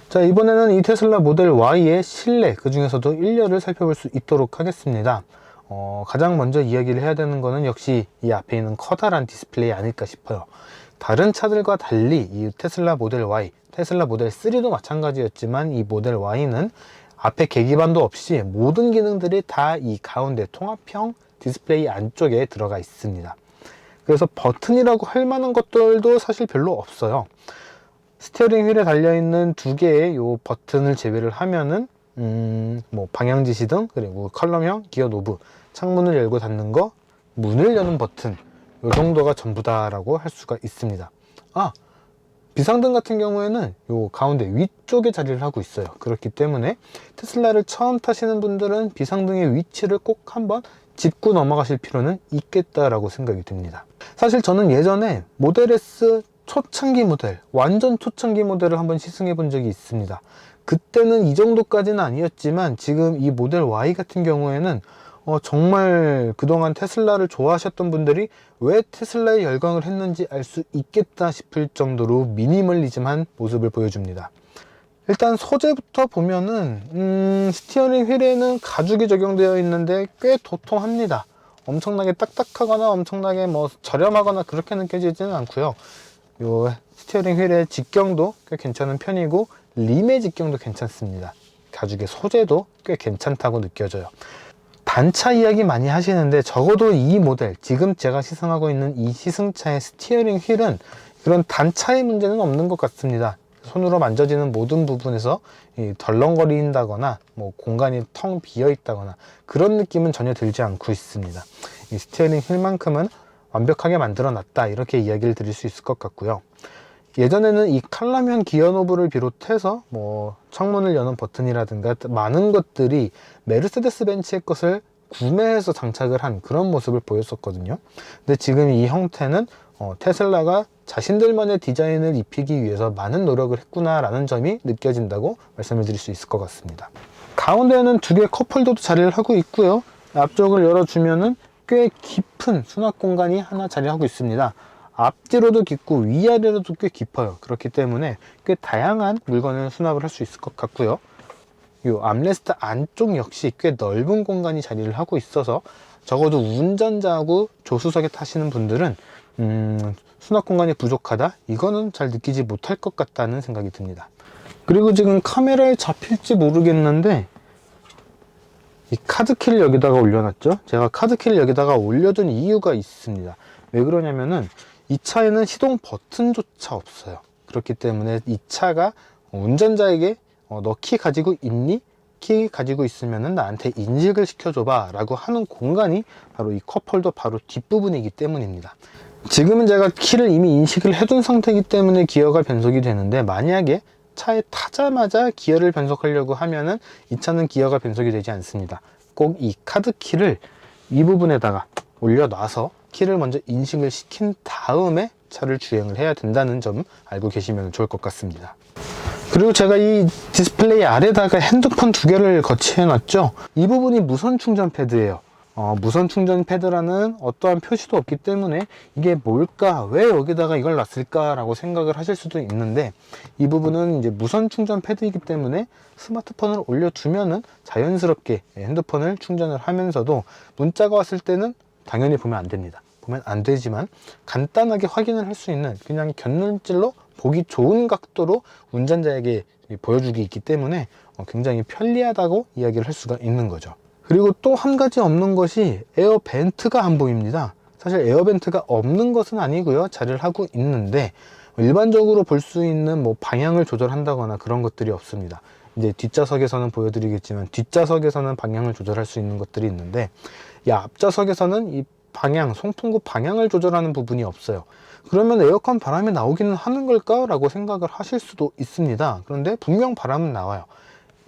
자, 이번에는 이 테슬라 모델 Y의 실내, 그 중에서도 1열을 살펴볼 수 있도록 하겠습니다. 가장 먼저 이야기를 해야 되는 거는 역시 이 앞에 있는 커다란 디스플레이 아닐까 싶어요. 다른 차들과 달리 이 테슬라 모델 Y, 테슬라 모델 3도 마찬가지였지만 이 모델 Y는 앞에 계기판도 없이 모든 기능들이 다 이 가운데 통합형 디스플레이 안쪽에 들어가 있습니다. 그래서 버튼이라고 할 만한 것들도 사실 별로 없어요. 스티어링 휠에 달려있는 두 개의 요 버튼을 제외를 하면은 뭐 방향 지시등, 그리고 컬럼형 기어 노브, 창문을 열고 닫는 거, 문을 여는 버튼, 요 정도가 전부다라고 할 수가 있습니다. 비상등 같은 경우에는 요 가운데 위쪽에 자리를 하고 있어요. 그렇기 때문에 테슬라를 처음 타시는 분들은 비상등의 위치를 꼭 한번 짚고 넘어가실 필요는 있겠다라고 생각이 듭니다. 사실 저는 예전에 모델 S 초창기 모델, 완전 초창기 모델을 한번 시승해 본 적이 있습니다. 그때는 이 정도까지는 아니었지만 지금 이 모델 Y 같은 경우에는 정말 그동안 테슬라를 좋아하셨던 분들이 왜 테슬라에 열광을 했는지 알 수 있겠다 싶을 정도로 미니멀리즘한 모습을 보여줍니다. 일단 소재부터 보면은 스티어링 휠에는 가죽이 적용되어 있는데 꽤 도톰합니다. 엄청나게 딱딱하거나 엄청나게 뭐 저렴하거나 그렇게 느껴지지는 않고요. 요 스티어링 휠의 직경도 꽤 괜찮은 편이고 림의 직경도 괜찮습니다. 가죽의 소재도 꽤 괜찮다고 느껴져요. 단차 이야기 많이 하시는데 적어도 이 모델, 지금 제가 시승하고 있는 이 시승차의 스티어링 휠은 그런 단차의 문제는 없는 것 같습니다. 손으로 만져지는 모든 부분에서 덜렁거린다거나 뭐 공간이 텅 비어 있다거나 그런 느낌은 전혀 들지 않고 있습니다. 이 스티어링 휠만큼은 완벽하게 만들어 놨다, 이렇게 이야기를 드릴 수 있을 것 같고요. 예전에는 이 칼럼형 기어 노브를 비롯해서 뭐 창문을 여는 버튼이라든가 많은 것들이 메르세데스 벤츠의 것을 구매해서 장착을 한 그런 모습을 보였었거든요. 근데 지금 이 형태는 테슬라가 자신들만의 디자인을 입히기 위해서 많은 노력을 했구나 라는 점이 느껴진다고 말씀을 드릴 수 있을 것 같습니다. 가운데에는 두 개의 컵홀더도 자리를 하고 있고요. 앞쪽을 열어주면은 꽤 깊은 수납 공간이 하나 자리하고 있습니다. 앞뒤로도 깊고 위아래로도 꽤 깊어요. 그렇기 때문에 꽤 다양한 물건을 수납을 할 수 있을 것 같고요. 이 암레스트 안쪽 역시 꽤 넓은 공간이 자리를 하고 있어서 적어도 운전자하고 조수석에 타시는 분들은 수납 공간이 부족하다, 이거는 잘 느끼지 못할 것 같다는 생각이 듭니다. 그리고 지금 카메라에 잡힐지 모르겠는데 이 카드키를 여기다가 올려놨죠. 제가 카드키를 여기다가 올려둔 이유가 있습니다. 왜 그러냐면은 이 차에는 시동 버튼조차 없어요. 그렇기 때문에 이 차가 운전자에게 너 키 가지고 있니? 키 가지고 있으면은 나한테 인식을 시켜줘봐 라고 하는 공간이 바로 이 컵홀더 바로 뒷부분이기 때문입니다. 지금은 제가 키를 이미 인식을 해둔 상태이기 때문에 기어가 변속이 되는데, 만약에 차에 타자마자 기어를 변속하려고 하면은 이 차는 기어가 변속이 되지 않습니다. 꼭 이 카드키를 이 부분에다가 올려놔서 키를 먼저 인식을 시킨 다음에 차를 주행을 해야 된다는 점 알고 계시면 좋을 것 같습니다. 그리고 제가 이 디스플레이 아래다가 핸드폰 두 개를 거치해 놨죠. 이 부분이 무선 충전 패드예요. 무선 충전 패드라는 어떠한 표시도 없기 때문에 이게 뭘까, 왜 여기다가 이걸 놨을까 라고 생각을 하실 수도 있는데, 이 부분은 이제 무선 충전 패드이기 때문에 스마트폰을 올려두면은 자연스럽게 핸드폰을 충전을 하면서도 문자가 왔을 때는 당연히 보면 안 됩니다. 보면 안 되지만 간단하게 확인을 할 수 있는, 그냥 곁눈질로 보기 좋은 각도로 운전자에게 보여주기 있기 때문에 굉장히 편리하다고 이야기를 할 수가 있는 거죠. 그리고 또 한 가지 없는 것이 에어 벤트가 안 보입니다. 사실 에어 벤트가 없는 것은 아니고요, 자리를 하고 있는데 일반적으로 볼 수 있는 뭐 방향을 조절한다거나 그런 것들이 없습니다. 이제 뒷좌석에서는 보여드리겠지만 뒷좌석에서는 방향을 조절할 수 있는 것들이 있는데, 이 앞좌석에서는 이 방향, 송풍구 방향을 조절하는 부분이 없어요. 그러면 에어컨 바람이 나오기는 하는 걸까? 라고 생각을 하실 수도 있습니다. 그런데 분명 바람은 나와요.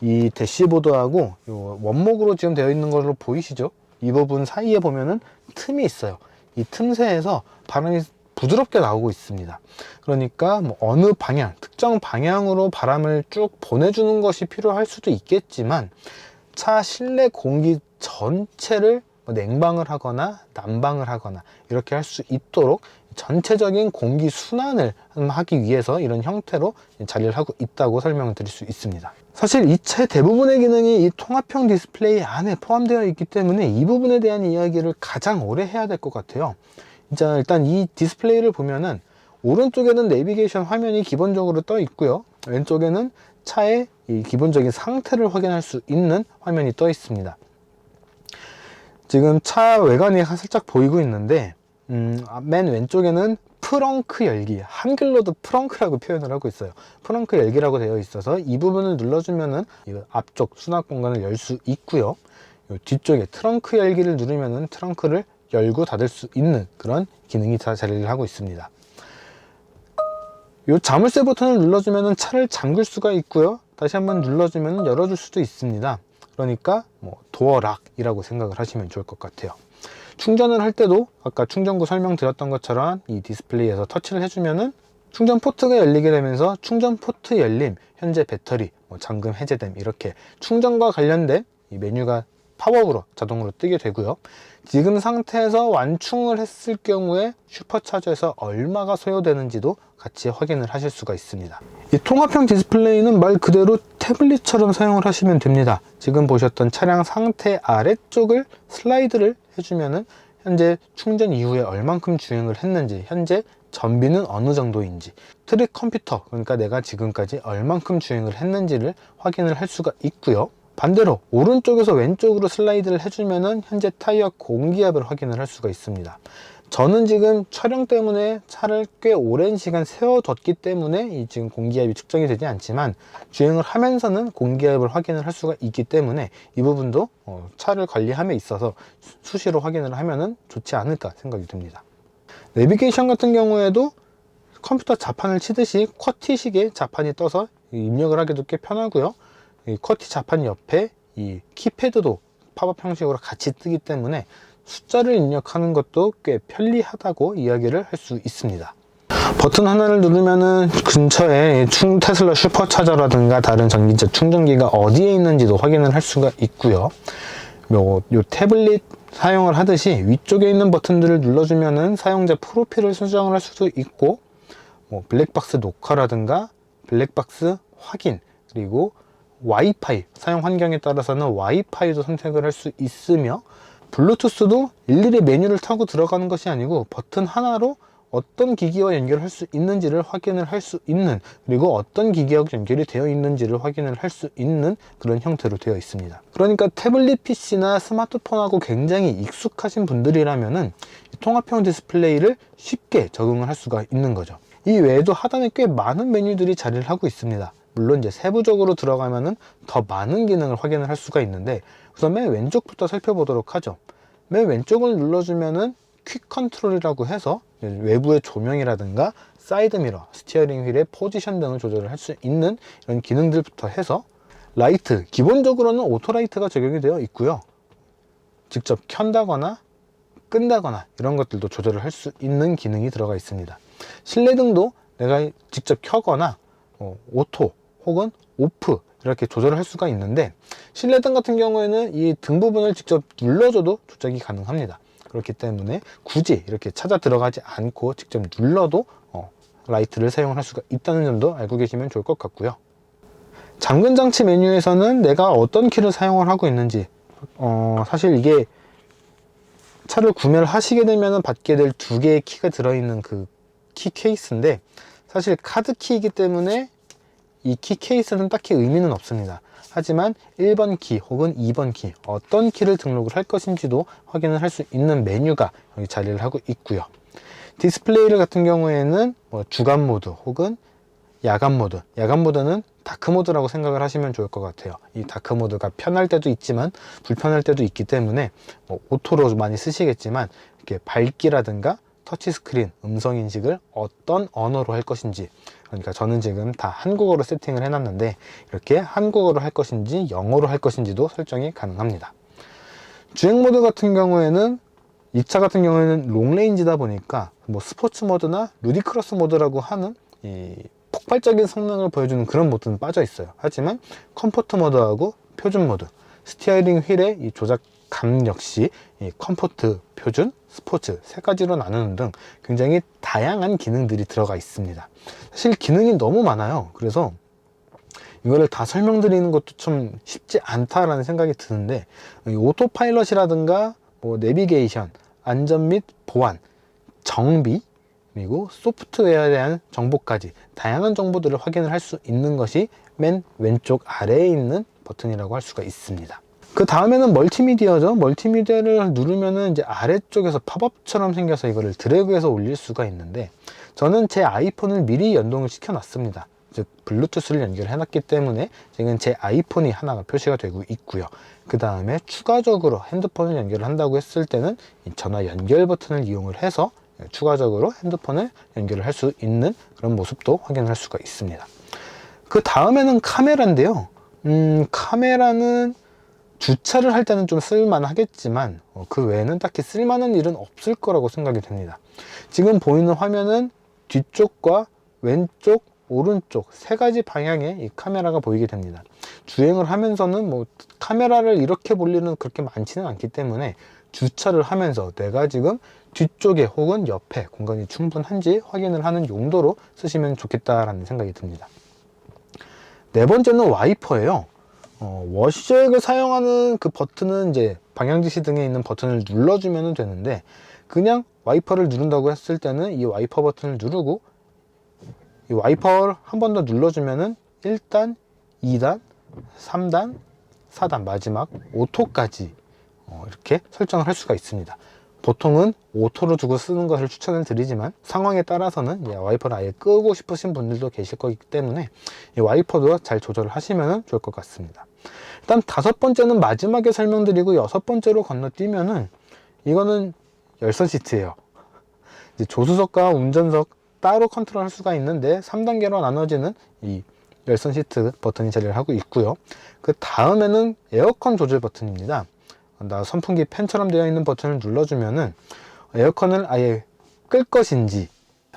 이 대시보드하고 요 원목으로 지금 되어 있는 걸로 보이시죠? 이 부분 사이에 보면은 틈이 있어요. 이 틈새에서 바람이 부드럽게 나오고 있습니다. 그러니까 뭐 어느 방향, 특정 방향으로 바람을 쭉 보내주는 것이 필요할 수도 있겠지만 차 실내 공기 전체를 뭐 냉방을 하거나 난방을 하거나 이렇게 할 수 있도록 전체적인 공기 순환을 하기 위해서 이런 형태로 자리를 하고 있다고 설명을 드릴 수 있습니다. 사실 이 차 대부분의 기능이 이 통합형 디스플레이 안에 포함되어 있기 때문에 이 부분에 대한 이야기를 가장 오래 해야 될 것 같아요. 자, 일단 이 디스플레이를 보면은 오른쪽에는 내비게이션 화면이 기본적으로 떠 있고요, 왼쪽에는 차의 이 기본적인 상태를 확인할 수 있는 화면이 떠 있습니다. 지금 차 외관이 살짝 보이고 있는데 맨 왼쪽에는 프렁크 열기, 한글로도 프렁크라고 표현을 하고 있어요. 프렁크 열기라고 되어 있어서 이 부분을 눌러주면은 이 앞쪽 수납 공간을 열 수 있고요, 이 뒤쪽에 트렁크 열기를 누르면은 트렁크를 열고 닫을 수 있는 그런 기능이 다 자리를 하고 있습니다. 이 자물쇠 버튼을 눌러주면 차를 잠글 수가 있고요, 다시 한번 눌러주면 열어줄 수도 있습니다. 그러니까 뭐 도어락이라고 생각을 하시면 좋을 것 같아요. 충전을 할 때도 아까 충전구 설명드렸던 것처럼 이 디스플레이에서 터치를 해주면은 충전 포트가 열리게 되면서 충전 포트 열림, 현재 배터리, 뭐 잠금 해제됨, 이렇게 충전과 관련된 이 메뉴가 팝업으로 자동으로 뜨게 되고요, 지금 상태에서 완충을 했을 경우에 슈퍼차저에서 얼마가 소요되는지도 같이 확인을 하실 수가 있습니다. 이 통합형 디스플레이는 말 그대로 태블릿처럼 사용을 하시면 됩니다. 지금 보셨던 차량 상태 아래쪽을 슬라이드를 해주면은 현재 충전 이후에 얼만큼 주행을 했는지, 현재 전비는 어느 정도인지, 트랙 컴퓨터, 그러니까 내가 지금까지 얼만큼 주행을 했는지를 확인을 할 수가 있고요, 반대로 오른쪽에서 왼쪽으로 슬라이드를 해주면은 현재 타이어 공기압을 확인을 할 수가 있습니다. 저는 지금 촬영 때문에 차를 꽤 오랜 시간 세워뒀기 때문에 이 지금 공기압이 측정이 되지 않지만 주행을 하면서는 공기압을 확인을 할 수가 있기 때문에 이 부분도 차를 관리함에 있어서 수시로 확인을 하면은 좋지 않을까 생각이 듭니다. 내비게이션 같은 경우에도 컴퓨터 자판을 치듯이 쿼티식의 자판이 떠서 입력을 하기도 꽤 편하고요, 이 쿼티 자판 옆에 이 키패드도 팝업 형식으로 같이 뜨기 때문에 숫자를 입력하는 것도 꽤 편리하다고 이야기를 할 수 있습니다. 버튼 하나를 누르면은 근처에 테슬라 슈퍼차저라든가 다른 전기차 충전기가 어디에 있는지도 확인을 할 수가 있고요, 요 태블릿 사용을 하듯이 위쪽에 있는 버튼들을 눌러주면은 사용자 프로필을 수정을 할 수도 있고, 뭐 블랙박스 녹화라든가 블랙박스 확인, 그리고 와이파이 사용 환경에 따라서는 와이파이도 선택을 할 수 있으며, 블루투스도 일일이 메뉴를 타고 들어가는 것이 아니고 버튼 하나로 어떤 기기와 연결할 수 있는지를 확인을 할 수 있는, 그리고 어떤 기기와 연결이 되어 있는지를 확인을 할 수 있는 그런 형태로 되어 있습니다. 그러니까 태블릿 PC나 스마트폰하고 굉장히 익숙하신 분들이라면은 통합형 디스플레이를 쉽게 적응을 할 수가 있는 거죠. 이 외에도 하단에 꽤 많은 메뉴들이 자리를 하고 있습니다. 물론 이제 세부적으로 들어가면은 더 많은 기능을 확인을 할 수가 있는데, 우선 맨 왼쪽부터 살펴보도록 하죠. 맨 왼쪽을 눌러주면은 퀵 컨트롤이라고 해서 외부의 조명이라든가 사이드 미러, 스티어링 휠의 포지션 등을 조절을 할 수 있는 이런 기능들부터 해서 라이트, 기본적으로는 오토라이트가 적용이 되어 있고요, 직접 켠다거나 끈다거나 이런 것들도 조절을 할 수 있는 기능이 들어가 있습니다. 실내등도 내가 직접 켜거나 오토 혹은 오프 이렇게 조절을 할 수가 있는데, 실내등 같은 경우에는 이 등 부분을 직접 눌러줘도 조작이 가능합니다. 그렇기 때문에 굳이 이렇게 찾아 들어가지 않고 직접 눌러도 라이트를 사용을 할 수가 있다는 점도 알고 계시면 좋을 것 같고요. 잠금 장치 메뉴에서는 내가 어떤 키를 사용을 하고 있는지, 사실 이게 차를 구매를 하시게 되면 받게 될 두 개의 키가 들어있는 그 키 케이스인데, 사실 카드 키이기 때문에 이 키 케이스는 딱히 의미는 없습니다. 하지만 1번 키 혹은 2번 키, 어떤 키를 등록을 할 것인지도 확인을 할 수 있는 메뉴가 여기 자리를 하고 있고요. 디스플레이를 같은 경우에는 뭐 주간 모드 혹은 야간 모드, 야간 모드는 다크 모드라고 생각을 하시면 좋을 것 같아요. 이 다크 모드가 편할 때도 있지만 불편할 때도 있기 때문에 뭐 오토로 많이 쓰시겠지만 이렇게 밝기라든가 터치스크린, 음성인식을 어떤 언어로 할 것인지, 그러니까 저는 지금 다 한국어로 세팅을 해놨는데 이렇게 한국어로 할 것인지 영어로 할 것인지도 설정이 가능합니다. 주행 모드 같은 경우에는 이 차 같은 경우에는 롱레인지다 보니까 뭐 스포츠 모드나 루디크로스 모드라고 하는 이 폭발적인 성능을 보여주는 그런 모드는 빠져 있어요. 하지만 컴포트 모드하고 표준 모드, 스티어링 휠의 이 조작 감 역시 이 컴포트, 표준, 스포츠 세 가지로 나누는 등 굉장히 다양한 기능들이 들어가 있습니다. 사실 기능이 너무 많아요. 그래서 이거를 다 설명드리는 것도 좀 쉽지 않다라는 생각이 드는데, 오토파일럿이라든가 뭐 내비게이션, 안전 및 보안, 정비, 그리고 소프트웨어에 대한 정보까지 다양한 정보들을 확인을 할 수 있는 것이 맨 왼쪽 아래에 있는 버튼이라고 할 수가 있습니다. 그 다음에는 멀티미디어죠. 멀티미디어를 누르면은 이제 아래쪽에서 팝업처럼 생겨서 이거를 드래그해서 올릴 수가 있는데, 저는 제 아이폰을 미리 연동을 시켜 놨습니다. 즉 블루투스를 연결해 놨기 때문에 지금 제 아이폰이 하나가 표시가 되고 있고요. 그 다음에 추가적으로 핸드폰을 연결을 한다고 했을 때는 이 전화 연결 버튼을 이용을 해서 추가적으로 핸드폰을 연결을 할 수 있는 그런 모습도 확인할 수가 있습니다. 그 다음에는 카메라인데요. 카메라는 주차를 할 때는 좀 쓸만하겠지만 그 외에는 딱히 쓸만한 일은 없을 거라고 생각이 됩니다. 지금 보이는 화면은 뒤쪽과 왼쪽, 오른쪽 세 가지 방향에 이 카메라가 보이게 됩니다. 주행을 하면서는 뭐 카메라를 이렇게 볼 일은 그렇게 많지는 않기 때문에 주차를 하면서 내가 지금 뒤쪽에 혹은 옆에 공간이 충분한지 확인을 하는 용도로 쓰시면 좋겠다라는 생각이 듭니다. 네 번째는 와이퍼예요. 워시잭을 사용하는 그 버튼은 이제 방향지시 등에 있는 버튼을 눌러주면 되는데, 그냥 와이퍼를 누른다고 했을 때는 이 와이퍼 버튼을 누르고 이 와이퍼를 한 번 더 눌러주면은 1단, 2단, 3단, 4단 마지막 오토까지 이렇게 설정을 할 수가 있습니다. 보통은 오토로 두고 쓰는 것을 추천을 드리지만 상황에 따라서는 와이퍼를 아예 끄고 싶으신 분들도 계실 거기 때문에 이 와이퍼도 잘 조절을 하시면 좋을 것 같습니다. 일단 다섯 번째는 마지막에 설명드리고, 여섯 번째로 건너뛰면은 이거는 열선 시트예요. 이제 조수석과 운전석 따로 컨트롤 할 수가 있는데 3단계로 나눠지는 이 열선 시트 버튼이 자리를 하고 있고요. 그 다음에는 에어컨 조절 버튼입니다. 선풍기 팬처럼 되어 있는 버튼을 눌러주면은 에어컨을 아예 끌 것인지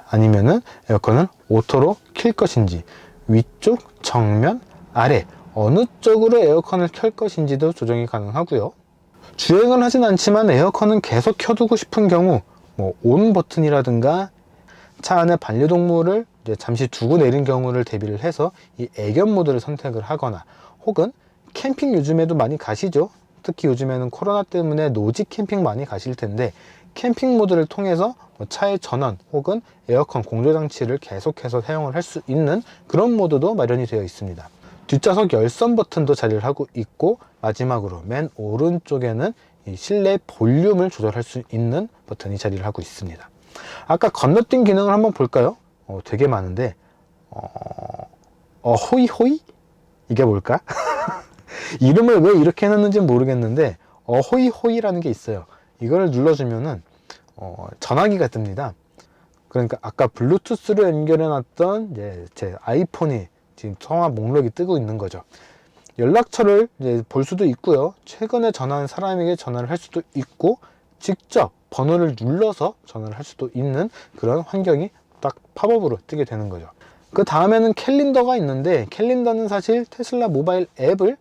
아니면은 에어컨을 오토로 킬 것인지, 위쪽, 정면, 아래 어느 쪽으로 에어컨을 켤 것인지도 조정이 가능하고요. 주행을 하진 않지만 에어컨은 계속 켜두고 싶은 경우 뭐 온 버튼이라든가 차 안에 반려동물을 이제 잠시 두고 내린 경우를 대비를 해서 이 애견 모드를 선택을 하거나, 혹은 캠핑 요즘에도 많이 가시죠. 특히 요즘에는 코로나 때문에 노지 캠핑 많이 가실 텐데 캠핑 모드를 통해서 차의 전원 혹은 에어컨 공조장치를 계속해서 사용을 할 수 있는 그런 모드도 마련이 되어 있습니다. 뒷좌석 열선 버튼도 자리를 하고 있고, 마지막으로 맨 오른쪽에는 이 실내 볼륨을 조절할 수 있는 버튼이 자리를 하고 있습니다. 아까 건너뛴 기능을 한번 볼까요? 되게 많은데 호이호이? 이게 뭘까? 이름을 왜 이렇게 해놨는지 모르겠는데 호이호이라는 게 있어요. 이걸 눌러주면은 전화기가 뜹니다. 그러니까 아까 블루투스로 연결해 놨던 제 아이폰이 지금 통화 목록이 뜨고 있는 거죠. 연락처를 이제 볼 수도 있고요. 최근에 전화한 사람에게 전화를 할 수도 있고, 직접 번호를 눌러서 전화를 할 수도 있는 그런 환경이 딱 팝업으로 뜨게 되는 거죠. 그 다음에는 캘린더가 있는데, 캘린더는 사실 테슬라 모바일 앱을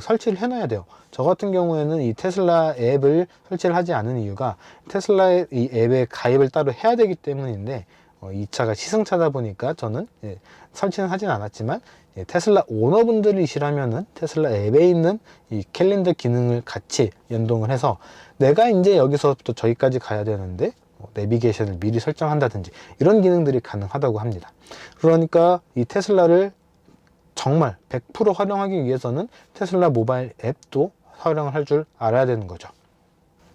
설치를 해놔야 돼요. 저 같은 경우에는 이 테슬라 앱을 설치를 하지 않은 이유가 테슬라의 이 앱에 가입을 따로 해야 되기 때문인데, 이 차가 시승차다 보니까 저는 설치는 하진 않았지만 테슬라 오너분들이시라면은 테슬라 앱에 있는 이 캘린더 기능을 같이 연동을 해서 내가 이제 여기서부터 저기까지 가야 되는데 내비게이션을 미리 설정한다든지 이런 기능들이 가능하다고 합니다. 그러니까 이 테슬라를 정말 100% 활용하기 위해서는 테슬라 모바일 앱도 활용을 할 줄 알아야 되는 거죠.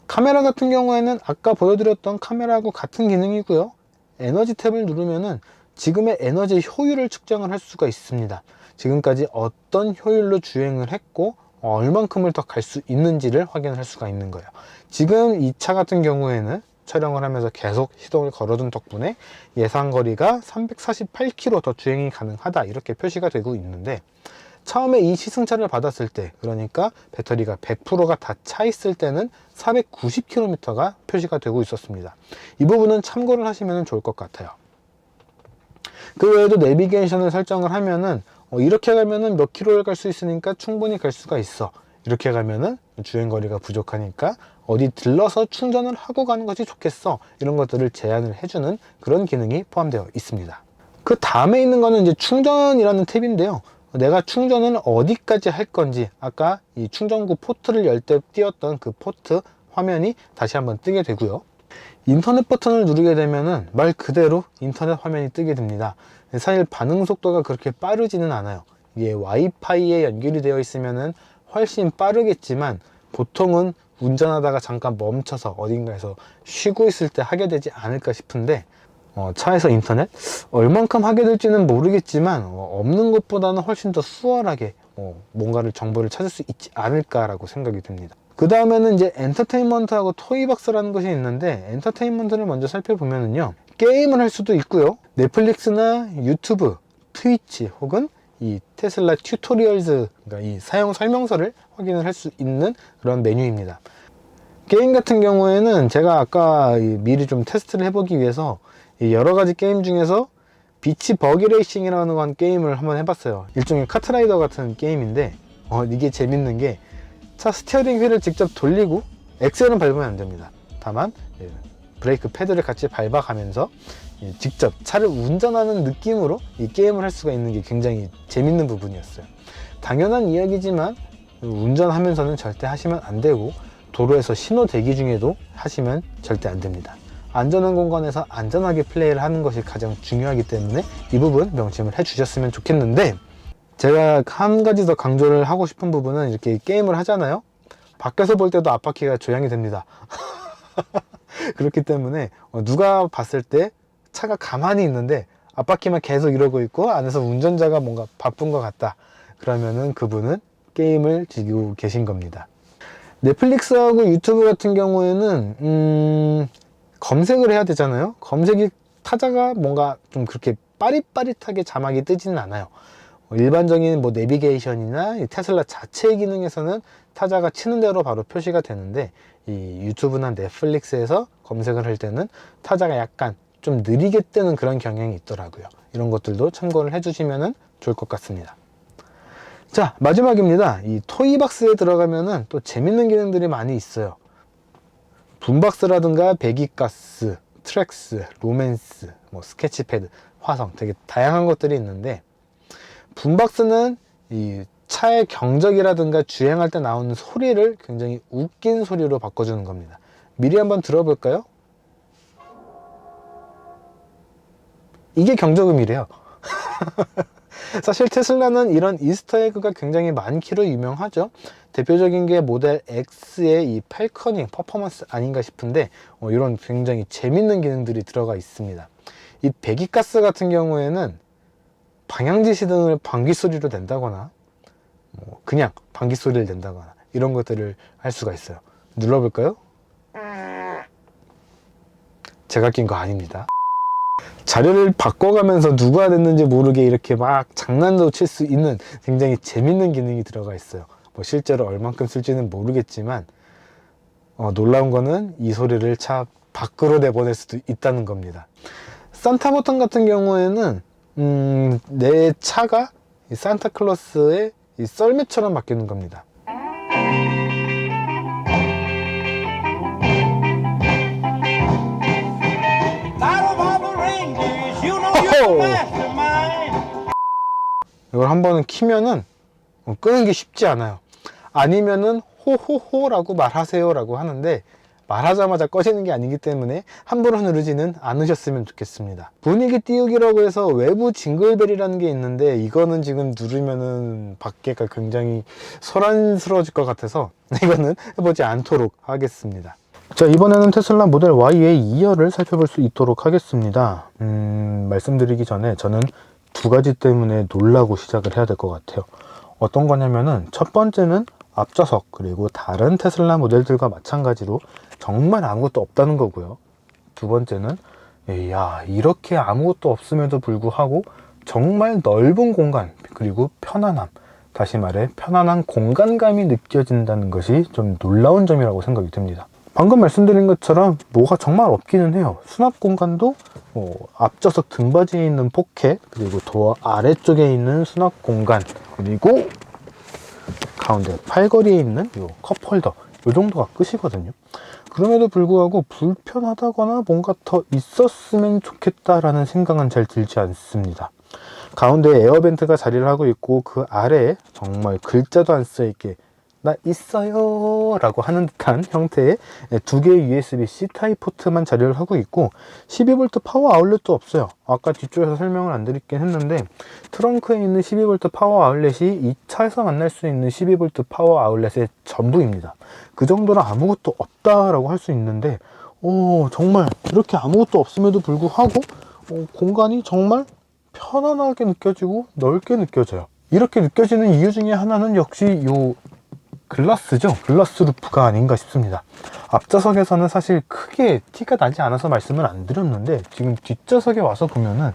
카메라 같은 경우에는 아까 보여드렸던 카메라하고 같은 기능이고요. 에너지 탭을 누르면은 지금의 에너지 효율을 측정을 할 수가 있습니다. 지금까지 어떤 효율로 주행을 했고 얼만큼을 더 갈 수 있는지를 확인할 수가 있는 거예요. 지금 이 차 같은 경우에는 촬영을 하면서 계속 시동을 걸어둔 덕분에 예상 거리가 348km 더 주행이 가능하다 이렇게 표시가 되고 있는데, 처음에 이 시승차를 받았을 때, 그러니까 배터리가 100%가 다 차 있을 때는 490km가 표시가 되고 있었습니다. 이 부분은 참고를 하시면 좋을 것 같아요. 그 외에도 내비게이션을 설정을 하면은 이렇게 가면은 몇 킬로를 갈 수 있으니까 충분히 갈 수가 있어, 이렇게 가면은 주행거리가 부족하니까 어디 들러서 충전을 하고 가는 것이 좋겠어, 이런 것들을 제안을 해주는 그런 기능이 포함되어 있습니다. 그 다음에 있는 거는 이제 충전이라는 탭인데요. 내가 충전을 어디까지 할 건지, 아까 이 충전구 포트를 열 때 띄었던 그 포트 화면이 다시 한번 뜨게 되고요. 인터넷 버튼을 누르게 되면은 말 그대로 인터넷 화면이 뜨게 됩니다. 사실 반응 속도가 그렇게 빠르지는 않아요. 이게 와이파이에 연결이 되어 있으면은 훨씬 빠르겠지만, 보통은 운전하다가 잠깐 멈춰서 어딘가에서 쉬고 있을 때 하게 되지 않을까 싶은데, 차에서 인터넷 얼만큼 하게 될지는 모르겠지만 없는 것보다는 훨씬 더 수월하게 뭔가를 정보를 찾을 수 있지 않을까라고 생각이 듭니다. 그 다음에는 이제 엔터테인먼트하고 토이박스라는 것이 있는데, 엔터테인먼트를 먼저 살펴보면은요, 게임을 할 수도 있고요, 넷플릭스나 유튜브, 트위치 혹은 이 테슬라 튜토리얼즈, 그러니까 이 사용 설명서를 확인을 할 수 있는 그런 메뉴입니다. 게임 같은 경우에는 제가 아까 미리 좀 테스트를 해보기 위해서 여러 가지 게임 중에서 비치 버기 레이싱이라는 건 게임을 한번 해봤어요. 일종의 카트라이더 같은 게임인데, 이게 재밌는 게 차 스티어링 휠을 직접 돌리고 엑셀은 밟으면 안 됩니다. 다만 브레이크 패드를 같이 밟아가면서 직접 차를 운전하는 느낌으로 이 게임을 할 수가 있는 게 굉장히 재밌는 부분이었어요. 당연한 이야기지만 운전하면서는 절대 하시면 안 되고, 도로에서 신호 대기 중에도 하시면 절대 안 됩니다. 안전한 공간에서 안전하게 플레이를 하는 것이 가장 중요하기 때문에 이 부분 명심을 해 주셨으면 좋겠는데, 제가 한 가지 더 강조를 하고 싶은 부분은, 이렇게 게임을 하잖아요. 밖에서 볼 때도 앞바퀴가 조향이 됩니다. 그렇기 때문에 누가 봤을 때 차가 가만히 있는데 앞바퀴만 계속 이러고 있고 안에서 운전자가 뭔가 바쁜 것 같다, 그러면은 그분은 게임을 즐기고 계신 겁니다. 넷플릭스하고 유튜브 같은 경우에는 검색을 해야 되잖아요. 검색이 타자가 뭔가 좀 그렇게 빠릿빠릿하게 자막이 뜨지는 않아요. 일반적인 뭐 내비게이션이나 테슬라 자체의 기능에서는 타자가 치는 대로 바로 표시가 되는데, 이 유튜브나 넷플릭스에서 검색을 할 때는 타자가 약간 좀 느리게 뜨는 그런 경향이 있더라고요. 이런 것들도 참고를 해주시면 좋을 것 같습니다. 자, 마지막입니다. 이 토이박스에 들어가면은 또 재밌는 기능들이 많이 있어요. 붐박스라든가 배기가스, 트랙스, 로맨스, 뭐 스케치패드, 화성, 되게 다양한 것들이 있는데, 붐박스는 이 차의 경적이라든가 주행할 때 나오는 소리를 굉장히 웃긴 소리로 바꿔주는 겁니다. 미리 한번 들어볼까요? 이게 경적음이래요. 사실 테슬라는 이런 이스터에그가 굉장히 많기로 유명하죠. 대표적인 게 모델 X의 이 팔커닝 퍼포먼스 아닌가 싶은데, 이런 굉장히 재밌는 기능들이 들어가 있습니다. 이 배기가스 같은 경우에는 방향지시 등을 방귀 소리로 낸다거나, 그냥 방귀 소리를 낸다거나, 이런 것들을 할 수가 있어요. 눌러볼까요? 제가 낀 거 아닙니다. 자료를 바꿔가면서 누가 됐는지 모르게 이렇게 막 장난도 칠 수 있는 굉장히 재밌는 기능이 들어가 있어요. 뭐 실제로 얼만큼 쓸지는 모르겠지만, 놀라운 거는 이 소리를 차 밖으로 내보낼 수도 있다는 겁니다. 산타 버튼 같은 경우에는 내 차가 이 산타클로스의 이 썰매처럼 바뀌는 겁니다. 이걸 한번 키면은 끄는 게 쉽지 않아요. 아니면은 호호호라고 말하세요 라고 하는데, 말하자마자 꺼지는 게 아니기 때문에 함부로 누르지는 않으셨으면 좋겠습니다. 분위기 띄우기라고 해서 외부 징글벨이라는 게 있는데, 이거는 지금 누르면은 밖에가 굉장히 소란스러워질 것 같아서 이거는 해보지 않도록 하겠습니다. 자, 이번에는 테슬라 모델 Y의 2열을 살펴볼 수 있도록 하겠습니다. 말씀드리기 전에 저는 두 가지 때문에 놀라고 시작을 해야 될 것 같아요. 어떤 거냐면은, 첫 번째는 앞좌석, 그리고 다른 테슬라 모델들과 마찬가지로 정말 아무것도 없다는 거고요. 두 번째는, 야, 이렇게 아무것도 없음에도 불구하고 정말 넓은 공간, 그리고 편안함, 다시 말해 편안한 공간감이 느껴진다는 것이 좀 놀라운 점이라고 생각이 듭니다. 방금 말씀드린 것처럼 뭐가 정말 없기는 해요. 수납 공간도 앞좌석 등받이에 있는 포켓, 그리고 도어 아래쪽에 있는 수납 공간, 그리고 가운데 팔걸이에 있는 이 컵홀더 이 정도가 끝이거든요. 그럼에도 불구하고 불편하다거나 뭔가 더 있었으면 좋겠다라는 생각은 잘 들지 않습니다. 가운데 에어벤트가 자리를 하고 있고 그 아래에 정말 글자도 안 써있게 나 있어요 라고 하는 듯한 형태의 두 개의 USB-C 타입 포트만 자리를 하고 있고 12V 파워 아울렛도 없어요. 아까 뒤쪽에서 설명을 안 드리긴 했는데 트렁크에 있는 12V 파워 아울렛이 이 차에서 만날 수 있는 12V 파워 아울렛의 전부입니다. 그 정도로 아무것도 없다라고 할 수 있는데 정말 이렇게 아무것도 없음에도 불구하고 공간이 정말 편안하게 느껴지고 넓게 느껴져요. 이렇게 느껴지는 이유 중에 하나는 역시 요 글라스죠. 글라스 루프가 아닌가 싶습니다. 앞좌석에서는 사실 크게 티가 나지 않아서 말씀을 안 드렸는데 지금 뒷좌석에 와서 보면은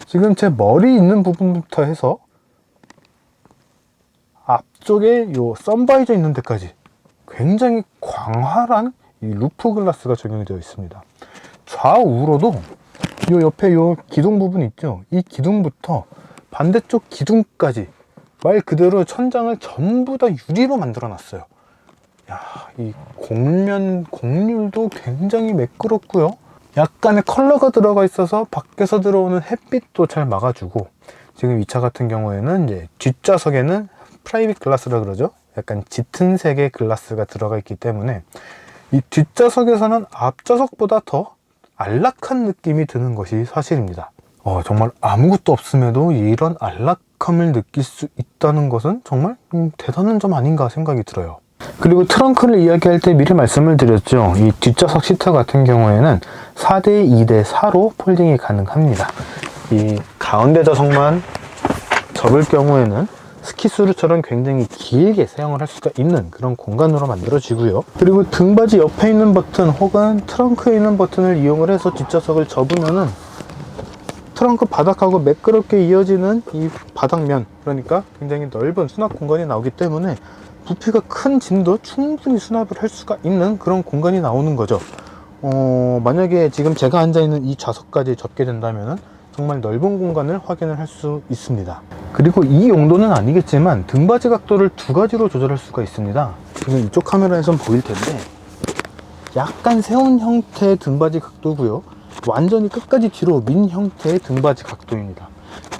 지금 제 머리 있는 부분부터 해서 앞쪽에 요 선바이저 있는 데까지 굉장히 광활한 이 루프 글라스가 적용이 되어 있습니다. 좌우로도 요 옆에 요 기둥 부분 있죠. 이 기둥부터 반대쪽 기둥까지 말 그대로 천장을 전부 다 유리로 만들어 놨어요. 이 곡률도 굉장히 매끄럽고요. 약간의 컬러가 들어가 있어서 밖에서 들어오는 햇빛도 잘 막아주고, 지금 이 차 같은 경우에는 이제 뒷좌석에는 프라이빗 글라스라 그러죠. 약간 짙은 색의 글라스가 들어가 있기 때문에 이 뒷좌석에서는 앞좌석보다 더 안락한 느낌이 드는 것이 사실입니다. 정말 아무것도 없음에도 이런 안락함을 느낄 수 있다는 것은 정말 대단한 점 아닌가 생각이 들어요. 그리고 트렁크를 이야기할 때 미리 말씀을 드렸죠. 이 뒷좌석 시트 같은 경우에는 4대 2대 4로 폴딩이 가능합니다. 이 가운데 좌석만 접을 경우에는 스키스루처럼 굉장히 길게 사용을 할 수가 있는 그런 공간으로 만들어지고요. 그리고 등받이 옆에 있는 버튼 혹은 트렁크에 있는 버튼을 이용을 해서 뒷좌석을 접으면은 트렁크 바닥하고 매끄럽게 이어지는 이 바닥면, 그러니까 굉장히 넓은 수납 공간이 나오기 때문에 부피가 큰 짐도 충분히 수납을 할 수가 있는 그런 공간이 나오는 거죠. 만약에 지금 제가 앉아있는 이 좌석까지 접게 된다면 정말 넓은 공간을 확인을 할 수 있습니다. 그리고 이 용도는 아니겠지만 등받이 각도를 두 가지로 조절할 수가 있습니다. 지금 이쪽 카메라에선 보일 텐데 약간 세운 형태의 등받이 각도고요, 완전히 끝까지 뒤로 민 형태의 등받이 각도입니다.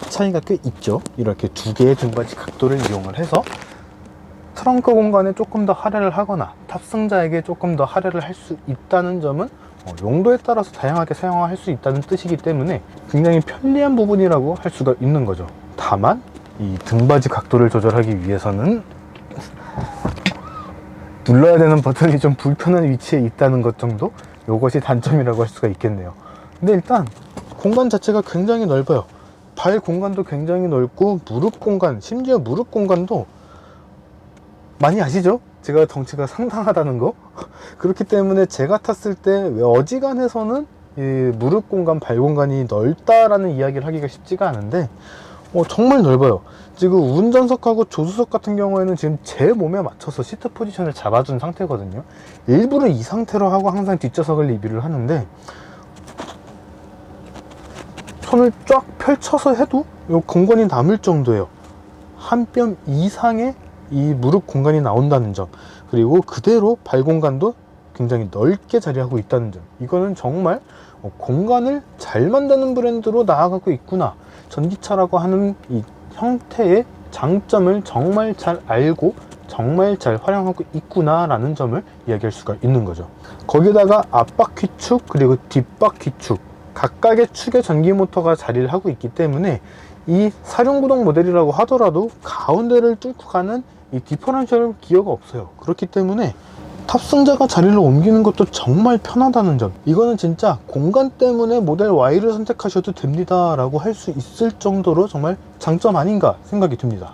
차이가 꽤 있죠. 이렇게 두 개의 등받이 각도를 이용을 해서 트렁크 공간에 조금 더 할애를 하거나 탑승자에게 조금 더 할애를 할 수 있다는 점은 용도에 따라서 다양하게 사용할 수 있다는 뜻이기 때문에 굉장히 편리한 부분이라고 할 수가 있는 거죠. 다만 이 등받이 각도를 조절하기 위해서는 눌러야 되는 버튼이 좀 불편한 위치에 있다는 것 정도, 이것이 단점이라고 할 수가 있겠네요. 근데 일단 공간 자체가 굉장히 넓어요. 발 공간도 굉장히 넓고 무릎 공간, 심지어 무릎 공간도 많이 아시죠? 제가 덩치가 상당하다는 거. 그렇기 때문에 제가 탔을 때 어지간해서는 이 무릎 공간, 발 공간이 넓다라는 이야기를 하기가 쉽지가 않은데 정말 넓어요. 지금 운전석하고 조수석 같은 경우에는 지금 제 몸에 맞춰서 시트 포지션을 잡아준 상태거든요. 일부러 이 상태로 하고 항상 뒷좌석을 리뷰를 하는데 손을 쫙 펼쳐서 해도 이 공간이 남을 정도예요. 한 뼘 이상의 이 무릎 공간이 나온다는 점, 그리고 그대로 발 공간도 굉장히 넓게 자리하고 있다는 점, 이거는 정말 공간을 잘 만드는 브랜드로 나아가고 있구나, 전기차라고 하는 이 형태의 장점을 정말 잘 알고 정말 잘 활용하고 있구나 라는 점을 이야기할 수가 있는 거죠. 거기다가 앞바퀴축 그리고 뒷바퀴축 각각의 축에 전기 모터가 자리를 하고 있기 때문에 이 사륜구동 모델이라고 하더라도 가운데를 뚫고 가는 이 디퍼런셜 기어가 없어요. 그렇기 때문에 탑승자가 자리를 옮기는 것도 정말 편하다는 점, 이거는 진짜 공간 때문에 모델 Y를 선택하셔도 됩니다 라고 할 수 있을 정도로 정말 장점 아닌가 생각이 듭니다.